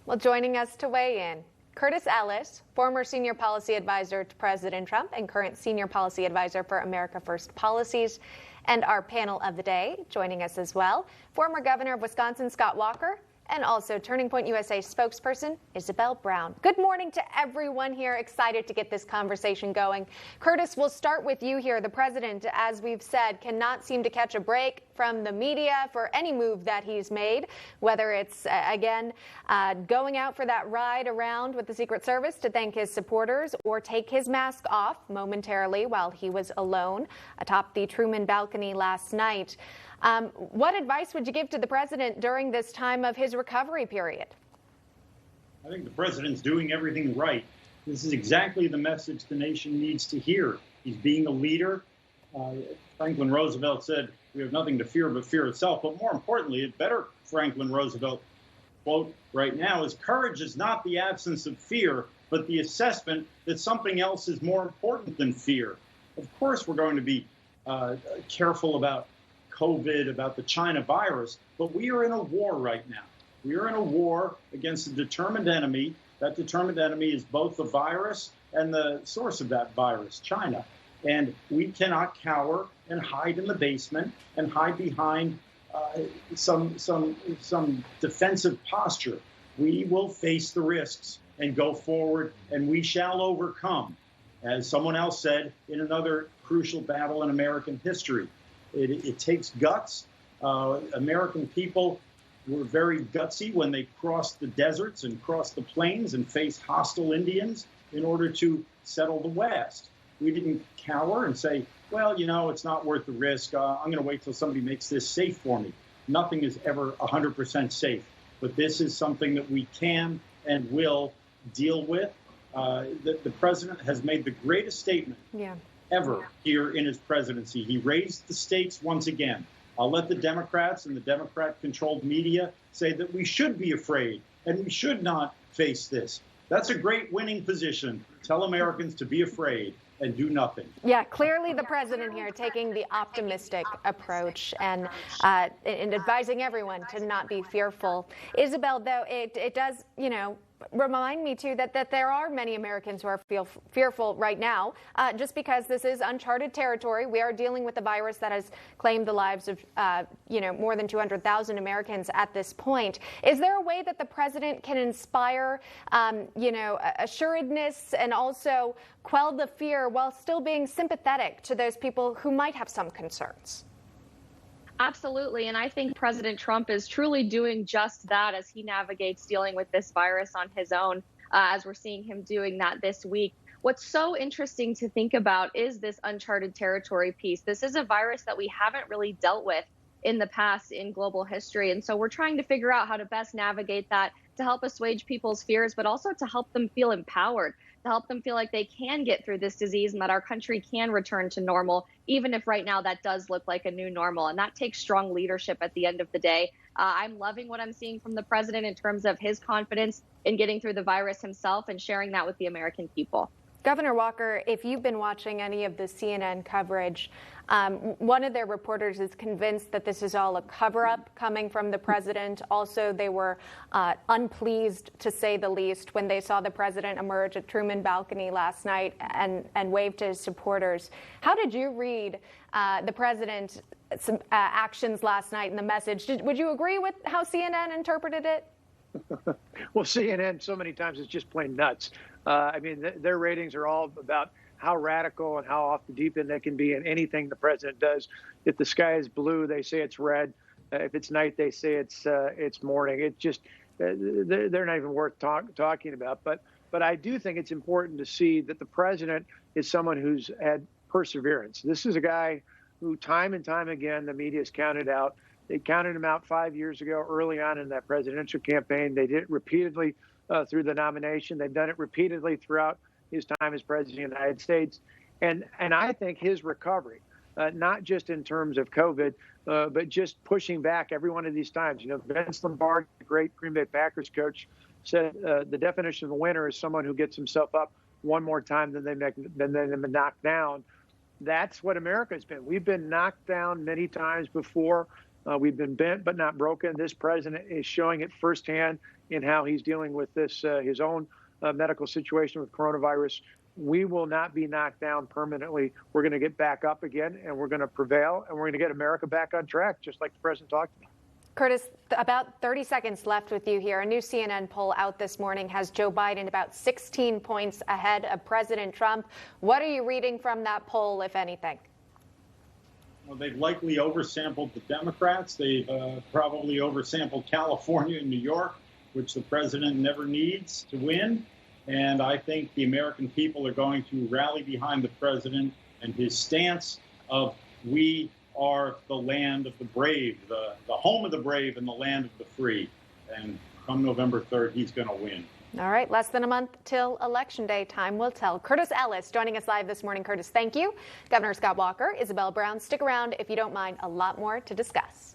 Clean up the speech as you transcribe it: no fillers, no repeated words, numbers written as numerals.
Well, joining us to weigh in, Curtis Ellis, former senior policy advisor to President Trump and current senior policy advisor for America First policies, and our panel of the day, joining us as well, former governor of Wisconsin, Scott Walker, and also Turning Point USA spokesperson Isabel Brown. Good morning to everyone here. Excited to get this conversation going. Curtis, we'll start with you here. The president, as we've said, cannot seem to catch a break from the media for any move that he's made, whether it's, again, going out for that ride around with the Secret Service to thank his supporters or take his mask off momentarily while he was alone atop the Truman balcony last night. What advice would you give to the president during this time of his recovery period? I think the president's doing everything right. This is exactly the message the nation needs to hear. He's being a leader. Franklin Roosevelt said, "We have nothing to fear but fear itself." But more importantly, a better Franklin Roosevelt quote right now is, "Courage is not the absence of fear, but the assessment that something else is more important than fear." Of course, we're going to be careful about COVID, about the China virus, but we are in a war right now. We are in a war against a determined enemy. That determined enemy is both the virus and the source of that virus, China. And we cannot cower and hide in the basement and hide behind some defensive posture. We will face the risks and go forward, and we shall overcome. As someone else said in another crucial battle in American history, it takes guts. American people were very gutsy when they crossed the deserts and crossed the plains and faced hostile Indians in order to settle the West. We didn't cower and say, well, you know, it's not worth the risk. I'm going to wait till somebody makes this safe for me. Nothing is ever 100% safe. But this is something that we can and will deal with. The president has made the greatest statement ever here in his presidency. He raised the stakes once again. I'll let the Democrats and the Democrat-controlled media say that we should be afraid and we should not face this. That's a great winning position. Tell Americans to be afraid and do nothing. Yeah, clearly the president here taking the optimistic approach and advising everyone to not be fearful. Isabel, though, it does, remind me, too, that there are many Americans who are fearful right now, just because this is uncharted territory. We are dealing with a virus that has claimed the lives of, more than 200,000 Americans at this point. Is there a way that the president can inspire, assuredness and also quell the fear while still being sympathetic to those people who might have some concerns? Absolutely. And I think President Trump is truly doing just that as he navigates dealing with this virus on his own, as we're seeing him doing that this week. What's so interesting to think about is this uncharted territory piece. This is a virus that we haven't really dealt with in the past in global history. And so we're trying to figure out how to best navigate that to help assuage people's fears, but also to help them feel empowered, to help them feel like they can get through this disease and that our country can return to normal, even if right now that does look like a new normal. And that takes strong leadership at the end of the day. I'm loving what I'm seeing from the president in terms of his confidence in getting through the virus himself and sharing that with the American people. Governor Walker, if you've been watching any of the CNN coverage, one of their reporters is convinced that this is all a cover-up coming from the president. Also, they were unpleased, to say the least, when they saw the president emerge at Truman balcony last night and wave to his supporters. How did you read the president's actions last night and the message? Would you agree with how CNN interpreted it? Well, CNN so many times is just plain nuts. Their ratings are all about how radical and how off the deep end they can be in anything the president does. If the sky is blue, they say it's red. If it's night, they say it's morning. It's just they're not even worth talking about. But I do think it's important to see that the president is someone who's had perseverance. This is a guy who time and time again the media has counted out. They counted him out 5 years ago, early on in that presidential campaign. They did it repeatedly through the nomination. They've done it repeatedly throughout his time as president of the United States. And I think his recovery, not just in terms of COVID, but just pushing back every one of these times. Vince Lombardi, the great Green Bay Packers coach, said the definition of a winner is someone who gets himself up one more time than they've been knocked down. That's what America's been. We've been knocked down many times before. We've been bent but not broken. This president is showing it firsthand in how he's dealing with this, his own medical situation with coronavirus. We will not be knocked down permanently. We're going to get back up again, and we're going to prevail, and we're going to get America back on track, just like the president talked about. Curtis, about 30 seconds left with you here. A new CNN poll out this morning has Joe Biden about 16 points ahead of President Trump. What are you reading from that poll, if anything? Well, they've likely oversampled the Democrats. They've probably oversampled California and New York, which the president never needs to win. And I think the American people are going to rally behind the president and his stance of we are the land of the brave, the home of the brave and the land of the free. And come November 3rd, he's going to win. All right, less than a month till Election Day. Time will tell. Curtis Ellis joining us live this morning. Curtis, thank you. Governor Scott Walker, Isabel Brown, stick around if you don't mind. A lot more to discuss.